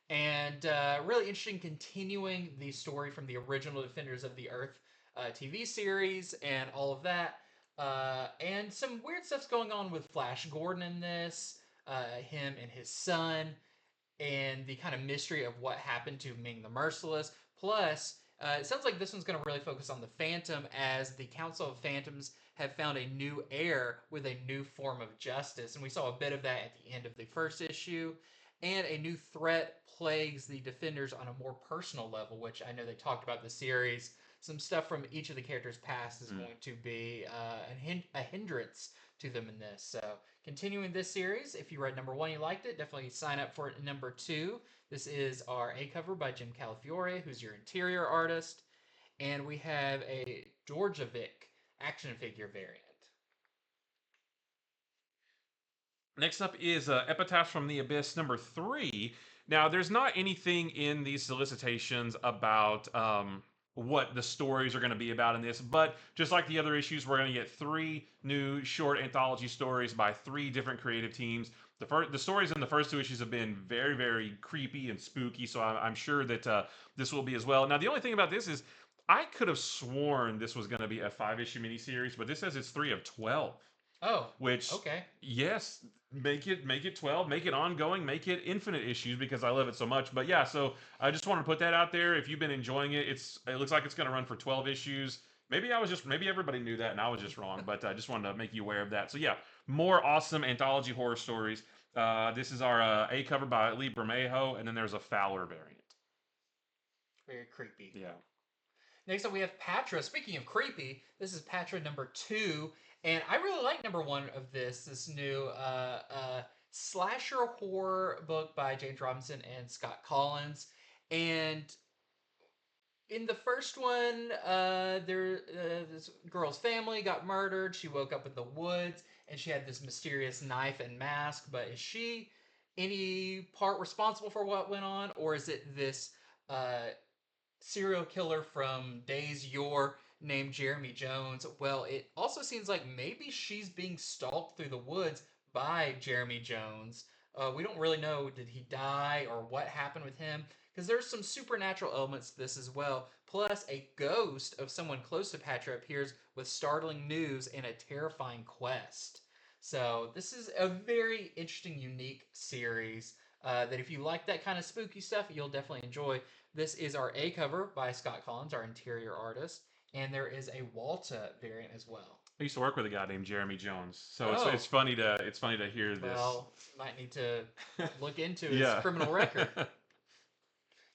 And really interesting, continuing the story from the original Defenders of the Earth TV series and all of that. And some weird stuff's going on with Flash Gordon in this, him and his son, and the kind of mystery of what happened to Ming the Merciless. Plus, it sounds like this one's going to really focus on the Phantom, as the Council of Phantoms have found a new heir with a new form of justice. And we saw a bit of that at the end of the first issue. And a new threat plagues the Defenders on a more personal level, which I know they talked about the series. Some stuff from each of the characters' past is going to be a hindrance to them in this. So, continuing this series, if you read #1, you liked it, definitely sign up for #2. This is our A cover by Jim Calafiore, who's your interior artist. And we have a Georgievic action figure variant. Next up is Epitaphs from the Abyss #3. Now, there's not anything in these solicitations about what the stories are going to be about in this, but just like the other issues, we're going to get 3 new short anthology stories by 3 different creative teams. The stories in the first 2 issues have been very, very creepy and spooky, so I'm sure that this will be as well. Now, the only thing about this is I could have sworn this was going to be a 5-issue miniseries, but this says it's 3 of 12. Oh, which okay. Yes, make it 12, make it ongoing, make it infinite issues, because I love it so much. But yeah, so I just want to put that out there. If you've been enjoying it, it looks like it's going to run for 12 issues. Maybe everybody knew that and I was just wrong, but I just wanted to make you aware of that. So yeah, more awesome anthology horror stories. This is our A cover by Lee Bermejo, and then there's a Fowler variant. Very creepy. Yeah. Next up, we have Patra. Speaking of creepy, this is Patra #2. And I really like #1 of this new slasher horror book by James Robinson and Scott Collins. And in the first one, this girl's family got murdered. She woke up in the woods, and she had this mysterious knife and mask. But is she any part responsible for what went on, or is it this serial killer from days yore named Jeremy Jones? Well, it also seems like maybe she's being stalked through the woods by Jeremy Jones. We don't really know, did he die or what happened with him? Because there's some supernatural elements to this as well. Plus, a ghost of someone close to Patra appears with startling news and a terrifying quest. So this is a very interesting, unique series that if you like that kind of spooky stuff, you'll definitely enjoy. This is our A cover by Scott Collins, our interior artist. And there is a Walta variant as well. I used to work with a guy named Jeremy Jones, so it's funny to hear this. Well, might need to look into his criminal record.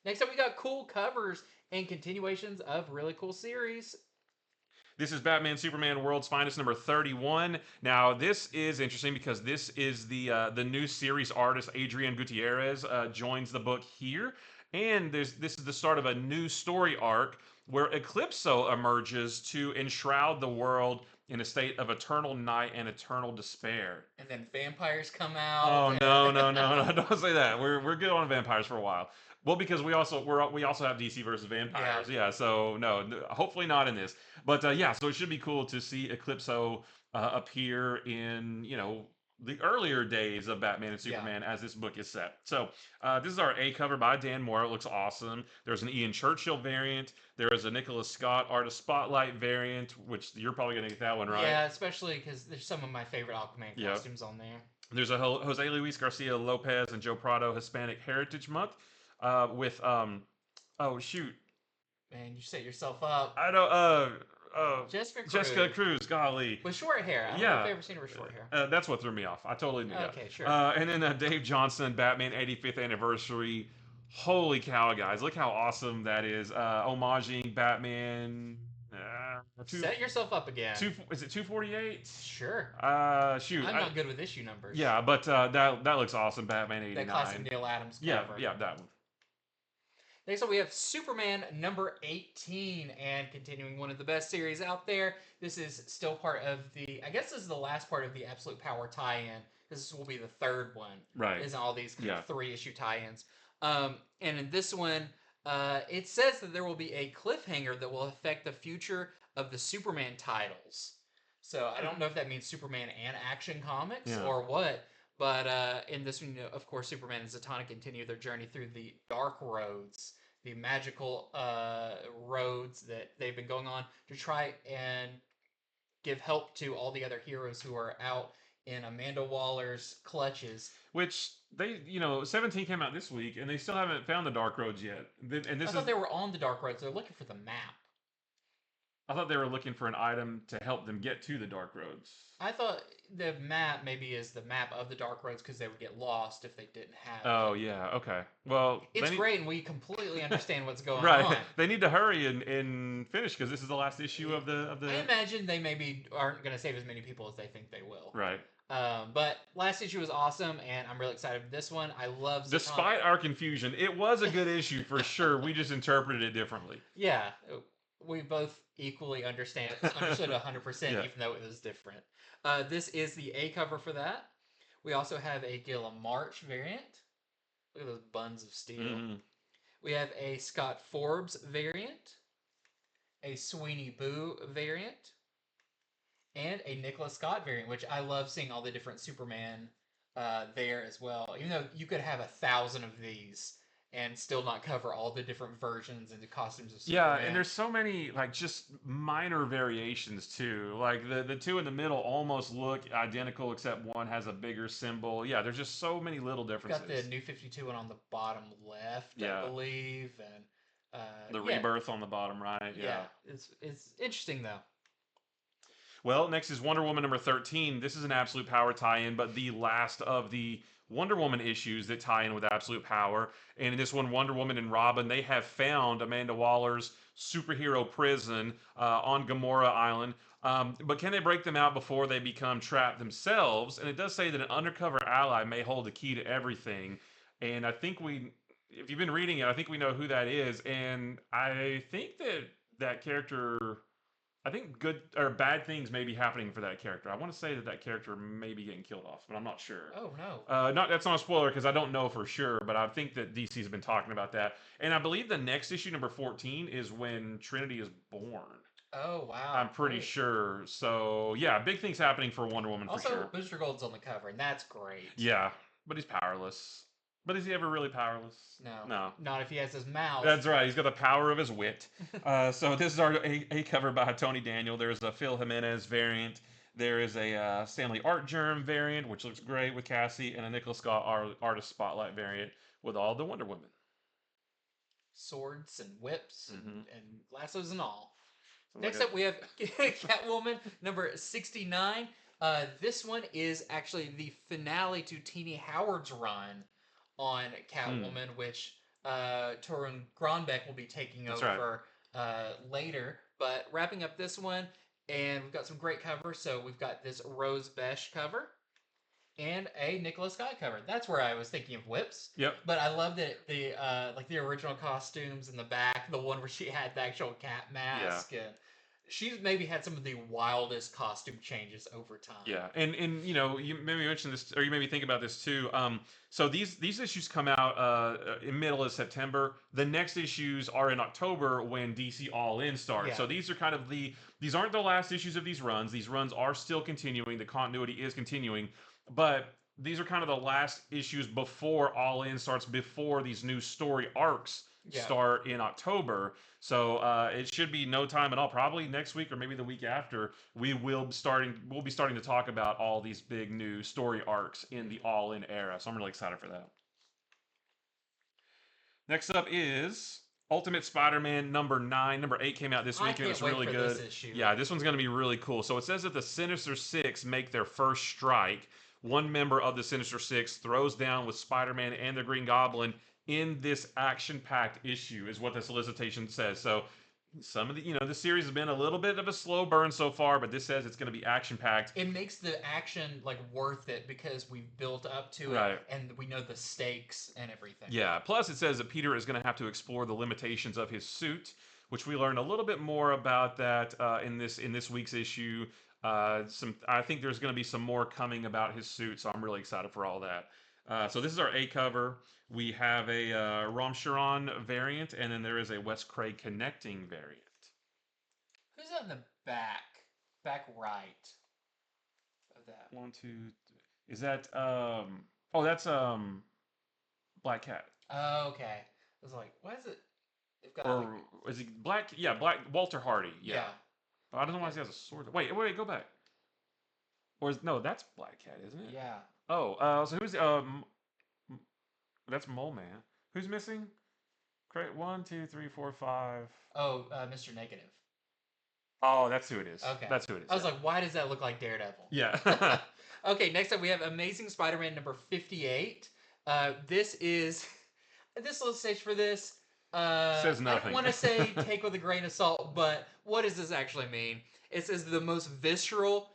Next up, we got cool covers and continuations of really cool series. This is Batman Superman World's Finest #31. Now, this is interesting because this is the new series artist Adrian Gutierrez joins the book here, and this is the start of a new story arc where Eclipso emerges to enshroud the world in a state of eternal night and eternal despair. And then vampires come out. Oh no, don't say that. We're good on vampires for a while. Well, because we also have DC versus vampires. Yeah, so no, hopefully not in this. But yeah, so it should be cool to see Eclipso appear in, the earlier days of Batman and Superman as this book is set. So this is our A cover by Dan Mora. It looks awesome. There's an Ian Churchill variant. There is a Nicholas Scott Artist Spotlight variant, which you're probably going to get that one, right? Yeah, especially because there's some of my favorite Aquaman costumes on there. There's a Jose Luis Garcia Lopez and Joe Prado Hispanic Heritage Month with, oh, shoot. Man, you set yourself up. I don't, Jessica Cruz, golly. With short hair. I don't know if I've ever seen her with short hair. That's what threw me off. I totally knew that. Okay, sure. And then Dave Johnson, Batman 85th Anniversary. Holy cow, guys. Look how awesome that is. Homaging Batman. Set yourself up again. Is it 248? Sure. Shoot. I'm not good with issue numbers. Yeah, but that looks awesome. Batman 89. That classic Neil Adams cover. Yeah, that one. Next up, we have Superman number 18, and continuing one of the best series out there. This is still part of the, I guess this is the last part of the Absolute Power tie-in. This will be the third one. Right. Isn't all these kind of 3-issue tie-ins. And in this one, it says that there will be a cliffhanger that will affect the future of the Superman titles. So I don't know if that means Superman and Action Comics or what. But in this one, of course, Superman and Zatanna continue their journey through the dark roads, the magical roads that they've been going on to try and give help to all the other heroes who are out in Amanda Waller's clutches. Which, 17 came out this week, and they still haven't found the dark roads yet. And I thought they were on the dark roads. They're looking for the map. I thought they were looking for an item to help them get to the dark roads. I thought the map maybe is the map of the dark roads because they would get lost if they didn't have it. Oh, yeah. Okay. Well, it's great, and we completely understand what's going right. on. They need to hurry and finish because this is the last issue of the. I imagine they maybe aren't going to save as many people as they think they will. Right. But last issue was awesome, and I'm really excited for this one. I love Zatanna. Despite our confusion, it was a good issue for sure. We just interpreted it differently. Yeah. We both equally understood 100%, even though it was different. This is the A cover for that. We also have a Gilliam March variant. Look at those buns of steel. Mm-hmm. We have a Scott Forbes variant, a Sweeney Boo variant, and a Nicholas Scott variant, which I love seeing all the different Superman there as well. Even though you could have 1,000 of these and still not cover all the different versions and the costumes of Superman. Yeah, and there's so many, just minor variations, too. Like, the two in the middle almost look identical, except one has a bigger symbol. Yeah, there's just so many little differences. Got the New 52 one on the bottom left, I believe, and... the Rebirth on the bottom right, yeah. It's interesting, though. Well, next is Wonder Woman number 13. This is an Absolute Power tie-in, but the last of the Wonder Woman issues that tie in with Absolute Power. And in this one, Wonder Woman and Robin, they have found Amanda Waller's superhero prison on Gamora Island. But can they break them out before they become trapped themselves? And it does say that an undercover ally may hold the key to everything. And I think if you've been reading it, I think we know who that is. And I think that character... I think good or bad things may be happening for that character. I want to say that character may be getting killed off, but I'm not sure. Oh, no. That's not a spoiler because I don't know for sure, but I think that DC's been talking about that. And I believe the next issue, number 14, is when Trinity is born. Oh, wow. I'm pretty sure. So, yeah, big things happening for Wonder Woman for sure. Also, Booster Gold's on the cover, and that's great. Yeah, but he's powerless. But is he ever really powerless? No. Not if he has his mouth. That's right. He's got the power of his wit. So this is our A cover by Tony Daniel. There's a Phil Jimenez variant. There is a Stanley Art Germ variant, which looks great with Cassie, and a Nicholas Scott Artist Spotlight variant with all the Wonder Women. Swords and whips and lassos and all. So Next up, we have Catwoman number 69. This one is actually the finale to Teenie Howard's run on Catwoman, which Torunn Grønbekk will be taking over later. But wrapping up this one, and we've got some great covers. So we've got this Rose Besh cover and a Nicholas Scott cover. That's where I was thinking of whips. Yep. But I love that the original costumes in the back, the one where she had the actual cat mask, and she's maybe had some of the wildest costume changes over time. Yeah, and you maybe mentioned this, or you maybe think about this too. So these issues come out in middle of September. The next issues are in October when DC All In starts. Yeah. So these are kind of these aren't the last issues of these runs. These runs are still continuing. The continuity is continuing. but these are kind of the last issues before All In starts, before these new story arcs start in October. So it should be no time at all. Probably next week or maybe the week after, we'll be starting to talk about all these big new story arcs in the All In era. So I'm really excited for that. Next up is Ultimate Spider-Man number 9. Number 8 came out this week and it's really good. This issue. Yeah, this one's going to be really cool. So it says that the Sinister Six make their first strike. One member of the Sinister Six throws down with Spider-Man and the Green Goblin in this action-packed issue, is what the solicitation says. So some of the, the series has been a little bit of a slow burn so far, but this says it's going to be action-packed. It makes the action like worth it because we've built up to it and we know the stakes and everything. Yeah. Plus, it says that Peter is going to have to explore the limitations of his suit, which we learned a little bit more about that in this week's issue. I think there's going to be some more coming about his suit, so I'm really excited for all that. So this is our A cover. We have a Ram Charan variant, and then there is a Wes Craig connecting variant. Who's that in the back right of that? 1, 2, 3. Is that oh, that's Black Cat. Oh, okay. I was like, why is it? They've got. Or is he Black? Yeah, Walter Hardy. Yeah. I don't know why he has a sword. Wait, go back. Or no, that's Black Cat, isn't it? Yeah. Oh, so who's that's Mole Man. Who's missing? 1, 2, 3, 4, 5. Oh, Mr. Negative. Oh, that's who it is. Okay. That's who it is. I was like, why does that look like Daredevil? Yeah. Okay, next up we have Amazing Spider-Man number 58. This solicitation for this. Says nothing. I don't want to say take with a grain of salt, but what does this actually mean? It says the most visceral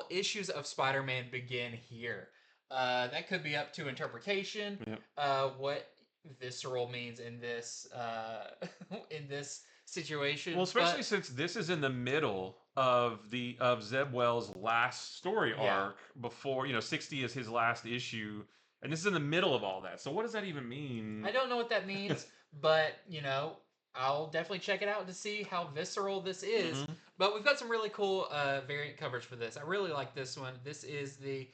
issues of Spider-Man begin here. That could be up to interpretation. Yep. What visceral means in this situation. Well, especially since this is in the middle of Zeb Wells' last story arc before 60 is his last issue, and this is in the middle of all that. So what does that even mean? I don't know what that means, but I'll definitely check it out to see how visceral this is. Mm-hmm. But we've got some really cool variant coverage for this. I really like this one. This is the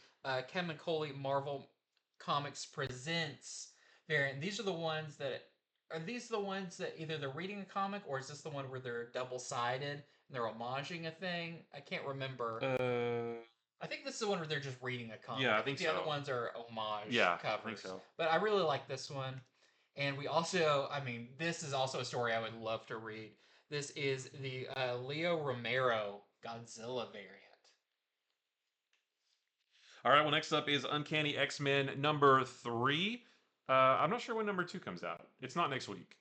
Kevin Coley Marvel Comics Presents variant. These are the ones that either they're reading a comic, or is this the one where they're double-sided and they're homaging a thing? I can't remember. I think this is the one where they're just reading a comic. Yeah, I think the other ones are homage covers. I think so. But I really like this one. And we also, this is also a story I would love to read. This is the Leo Romero Godzilla variant. All right, well, next up is Uncanny X-Men number 3. I'm not sure when number 2 comes out. It's not next week.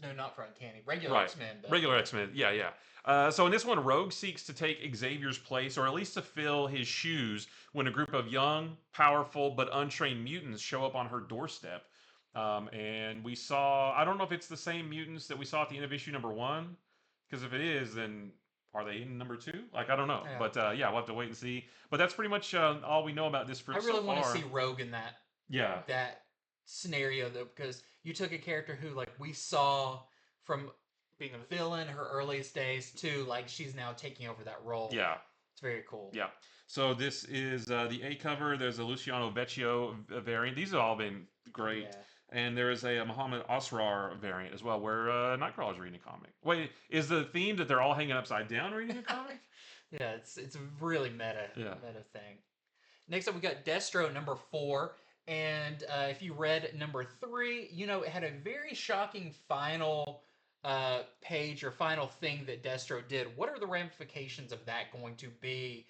No, not for Uncanny. Regular X-Men. Though. Regular X-Men, yeah. So in this one, Rogue seeks to take Xavier's place, or at least to fill his shoes, when a group of young, powerful, but untrained mutants show up on her doorstep. And we saw, I don't know if it's the same mutants that we saw at the end of issue number 1, because if it is, then are they in number 2? I don't know. Yeah. But we'll have to wait and see. But that's pretty much all we know about this for so far. I really want to see Rogue in that scenario, though, because you took a character who we saw from being a villain her earliest days to she's now taking over that role. Yeah, it's very cool. Yeah. So this is the A cover. There's a Luciano Vecchio variant. These have all been great. Yeah. And there is a Muhammad Asrar variant as well, where Nightcrawler's reading a comic. Wait, is the theme that they're all hanging upside down reading a comic? Yeah, it's a really meta thing. Next up, we got Destro number 4. And if you read number 3, it had a very shocking final page or final thing that Destro did. What are the ramifications of that going to be?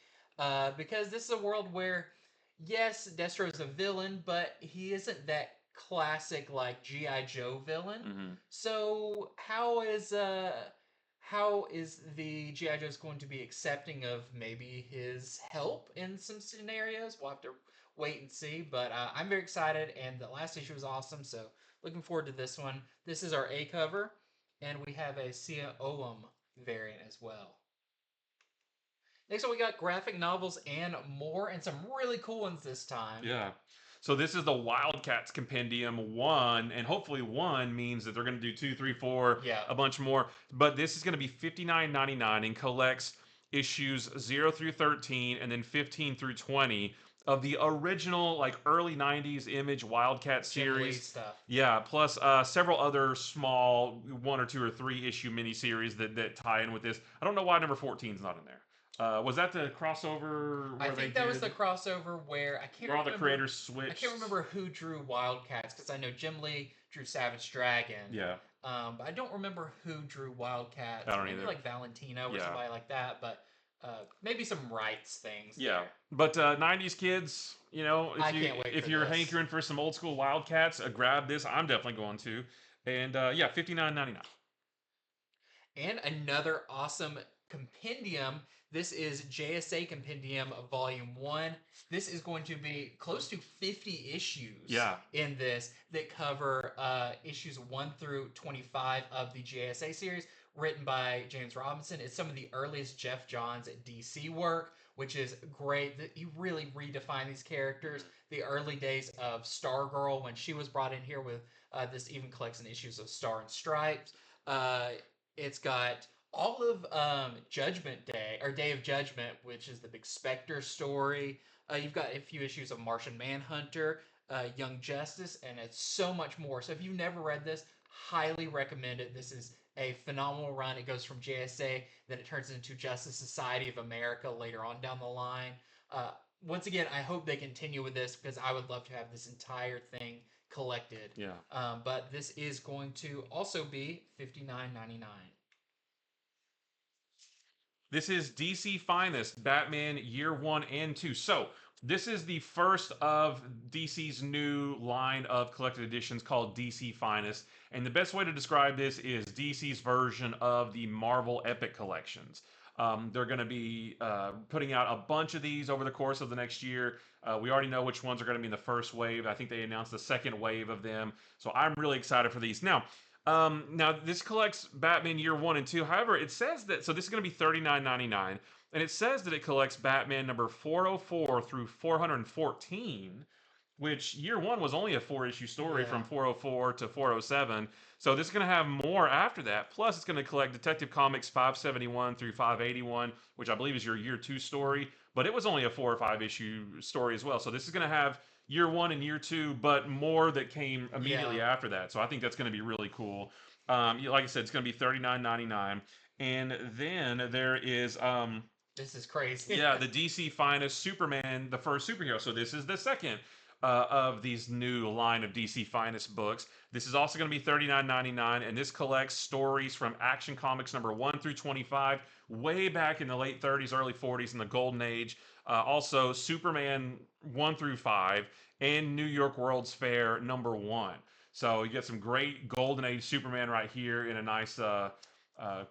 Because this is a world where, yes, Destro is a villain, but he isn't that classic G.I. Joe villain. Mm-hmm. So how is the G.I. Joe's going to be accepting of maybe his help in some scenarios? We'll have to wait and see, but I'm very excited, and the last issue was awesome, so looking forward to this one. This is our A cover, and we have a Sia Olam variant as well. Next up, we got graphic novels and more, and some really cool ones this time. Yeah. So this is the WildCATS Compendium 1, and hopefully 1 means that they're going to do 2, 3, 4, a bunch more. But this is going to be $59.99 and collects issues 0 through 13 and then 15 through 20 of the original, like, early 90s Image Wildcat Jim Lee series. stuff. Yeah, plus several other small 1 or 2 or 3 issue miniseries that tie in with this. I don't know why number 14 is not in there. Was that the crossover I where they think that was the did crossover where I can't where all the remember. creators switched? I can't remember who drew Wildcats because I know Jim Lee drew Savage Dragon. Yeah, But I don't remember who drew Wildcats. I don't Maybe either. like Valentino or Yeah. somebody like that. But maybe some rights things. Yeah, there. but 90s kids, you know, I can't wait if for you're this. hankering for some old school Wildcats, grab this. I'm definitely going to. And yeah, $59.99. And another awesome compendium. This is JSA Compendium Volume 1. This is going to be close to 50 issues Yeah. in this that cover issues 1 through 25 of the JSA series, written by James Robinson. It's some of the earliest Jeff Johns at DC work, which is great. He really redefined these characters. The early days of Stargirl, when she was brought in here with this even collects in issues of Star and Stripes. It's got all of Judgment Day, or Day of Judgment, which is the big Spectre story. You've got a few issues of Martian Manhunter, Young Justice, and it's so much more. So if you've never read this, highly recommend it. This is a phenomenal run. It goes from JSA, then it turns into Justice Society of America later on down the line. Once again, I hope they continue with this because I would love to have this entire thing collected. Yeah. But this is going to also be $59.99. This is DC Finest, Batman Year 1 and 2. So, this is the first of DC's new line of collected editions called DC Finest. And the best way to describe this is DC's version of the Marvel Epic collections. They're going to be putting out a bunch of these over the course of the next year. We already know which ones are going to be in the first wave. I think they announced the second wave of them. So I'm really excited for these. Now this collects Batman Year 1 and 2. However, it says that, so this is going to be $39.99. And it says that it collects Batman number 404 through 414, which Year 1 was only a 4-issue story from 404 to 407. So this is going to have more after that. Plus, it's going to collect Detective Comics 571 through 581, which I believe is your Year 2 story. But it was only a 4 or 5 issue story as well. So this is going to have Year 1 and Year 2, but more that came immediately after that. So I think that's going to be really cool. Like I said, it's going to be $39.99. And then there is... this is crazy. yeah, the DC Finest Superman, the first superhero. So this is the second of these new line of DC Finest books. This is also going to be $39.99, and this collects stories from Action Comics number 1 through 25, way back in the late 30s, early 40s, in the Golden Age. Also, Superman 1 through 5, and New York World's Fair number 1. So you get some great Golden Age Superman right here in a nice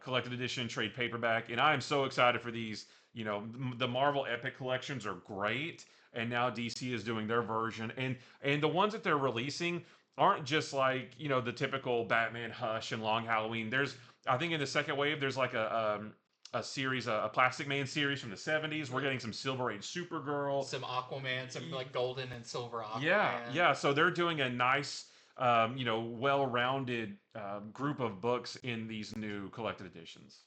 collected edition trade paperback, and I am so excited for these. You know, the Marvel Epic collections are great, and now DC is doing their version, and the ones that they're releasing aren't just like, you know, the typical Batman Hush and Long Halloween. There's, I think in the second wave, there's like a series, a Plastic Man series from the 70s. We're getting some Silver Age Supergirl, some Aquaman, some like golden and silver Aquaman. Yeah. So they're doing a nice, you know, well-rounded group of books in these new collected editions.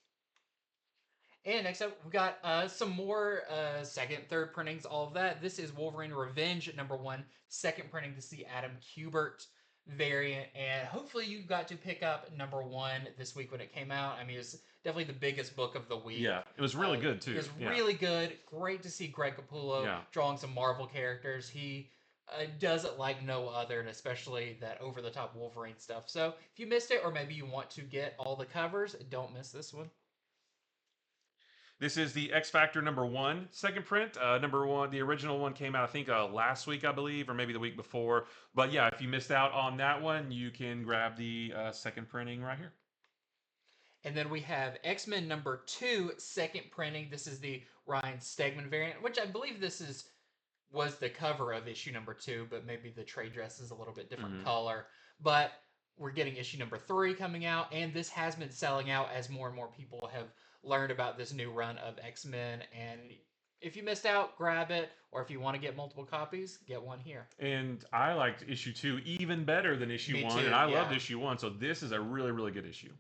And next up, we got some more second, third printings, all of that. This is Wolverine Revenge number 1, second printing. This is the Adam Kubert variant, and hopefully you got to pick up number 1 this week when it came out. I mean, it was definitely the biggest book of the week. Yeah, it was really good too. It was really good. Great to see Greg Capullo drawing some Marvel characters. He does it like no other, and especially that over-the-top Wolverine stuff. So if you missed it, or maybe you want to get all the covers, don't miss this one. This is the X Factor number 1, second print. Number 1, the original one came out, I think, last week, I believe, or maybe the week before. But yeah, if you missed out on that one, you can grab the second printing right here. And then we have X-Men number 2, second printing. This is the Ryan Stegman variant, which I believe was the cover of issue number 2, but maybe the trade dress is a little bit different color. But we're getting issue number 3 coming out, and this has been selling out as more and more people have learned about this new run of X-Men. And if you missed out, grab it, or if you want to get multiple copies, get one here. And I liked issue 2 even better than issue 1, and I loved issue 1, so this is a really, really good issue.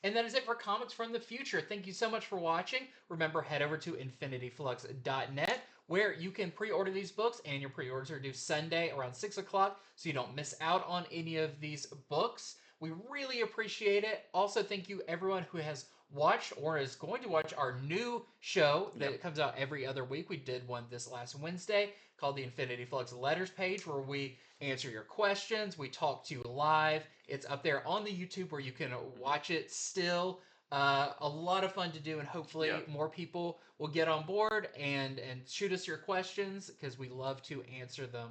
And that is it for Comics from the Future. Thank you so much for watching. Remember, head over to infinityflux.net, where you can pre-order these books, and your pre-orders are due Sunday around 6 o'clock, so you don't miss out on any of these books. We really appreciate it. Also, thank you everyone who has watched or is going to watch our new show that comes out every other week. We did one this last Wednesday called the Infinity Flux Letters page, where we answer your questions. We talk to you live. It's up there on the YouTube where you can watch it still. A lot of fun to do, and hopefully more people will get on board and shoot us your questions, because we love to answer them.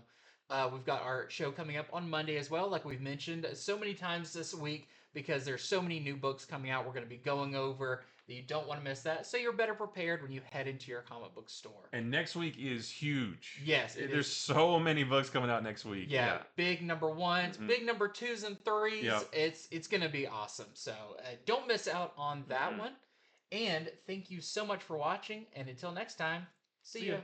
We've got our show coming up on Monday as well, like we've mentioned so many times this week, because there's so many new books coming out we're going to be going over that you don't want to miss that, so you're better prepared when you head into your comic book store. And next week is huge. Yes, there's so many books coming out next week. Yeah, big number ones, big number 2s and 3s. Yep. It's going to be awesome, so don't miss out on that one. And thank you so much for watching, and until next time, see ya.